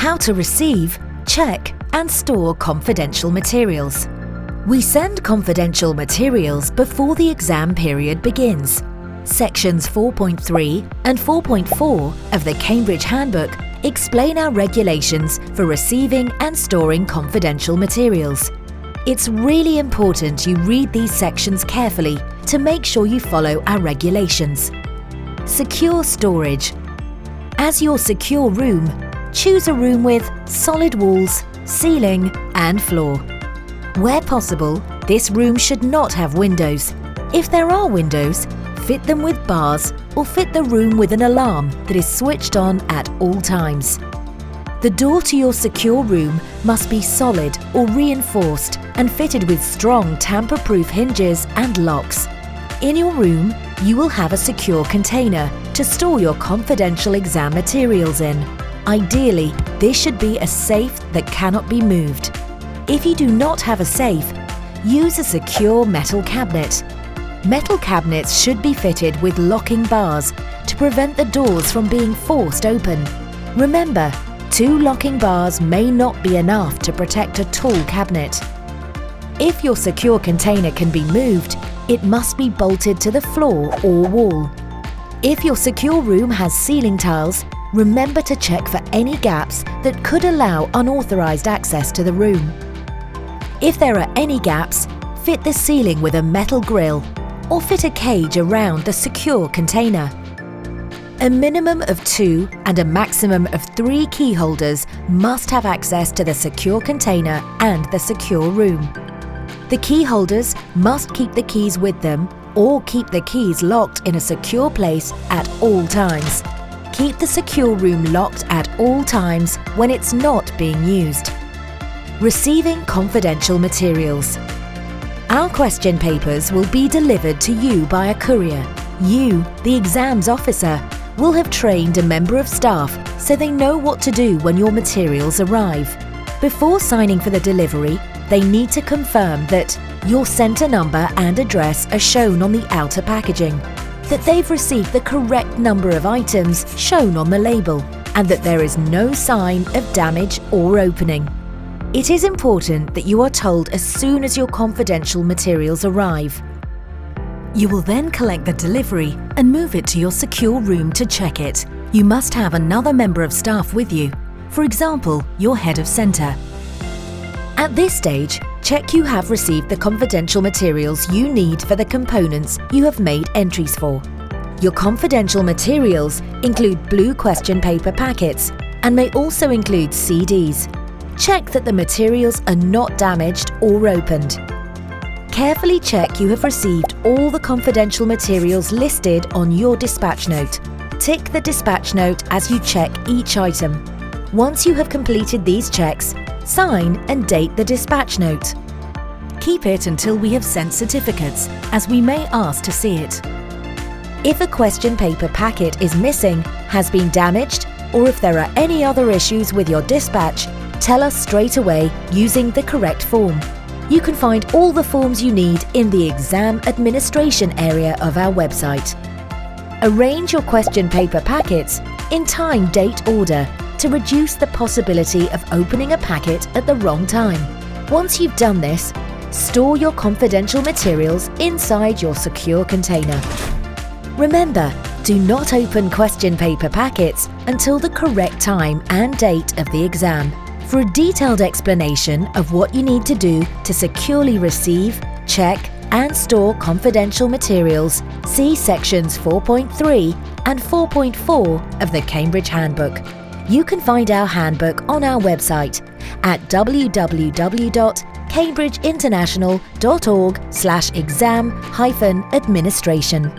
How to receive, check and store confidential materials. We send confidential materials before the exam period begins. Sections 4.3 and 4.4 of the Cambridge Handbook explain our regulations for receiving and storing confidential materials. It's really important you read these sections carefully to make sure you follow our regulations. Secure storage. As your secure room, choose a room with solid walls, ceiling and floor. Where possible, this room should not have windows. If there are windows, fit them with bars or fit the room with an alarm that is switched on at all times. The door to your secure room must be solid or reinforced and fitted with strong tamper-proof hinges and locks. In your room, you will have a secure container to store your confidential exam materials in. Ideally, this should be a safe that cannot be moved. If you do not have a safe, use a secure metal cabinet. Metal cabinets should be fitted with locking bars to prevent the doors from being forced open. Remember, 2 locking bars may not be enough to protect a tall cabinet. If your secure container can be moved, it must be bolted to the floor or wall. If your secure room has ceiling tiles, remember to check for any gaps that could allow unauthorized access to the room. If there are any gaps, fit the ceiling with a metal grille or fit a cage around the secure container. A minimum of 2 and a maximum of 3 key holders must have access to the secure container and the secure room. The key holders must keep the keys with them or keep the keys locked in a secure place at all times. Keep the secure room locked at all times when it's not being used. Receiving confidential materials. Our question papers will be delivered to you by a courier. You, the exams officer, will have trained a member of staff so they know what to do when your materials arrive. Before signing for the delivery, they need to confirm that your centre number and address are shown on the outer packaging, that they've received the correct number of items shown on the label, and that there is no sign of damage or opening. It is important that you are told as soon as your confidential materials arrive. You will then collect the delivery and move it to your secure room to check it. You must have another member of staff with you, for example, your head of centre. At this stage, check you have received the confidential materials you need for the components you have made entries for. Your confidential materials include blue question paper packets and may also include CDs. Check that the materials are not damaged or opened. Carefully check you have received all the confidential materials listed on your dispatch note. Tick the dispatch note as you check each item. Once you have completed these checks, sign and date the dispatch note. Keep it until we have sent certificates, as we may ask to see it. If a question paper packet is missing, has been damaged, or if there are any other issues with your dispatch, tell us straight away using the correct form. You can find all the forms you need in the exam administration area of our website. Arrange your question paper packets in time-date order to reduce the possibility of opening a packet at the wrong time. Once you've done this, store your confidential materials inside your secure container. Remember, do not open question paper packets until the correct time and date of the exam. For a detailed explanation of what you need to do to securely receive, check and store confidential materials, see sections 4.3 and 4.4 of the Cambridge Handbook. You can find our handbook on our website at www.cambridgeinternational.org/exam-administration.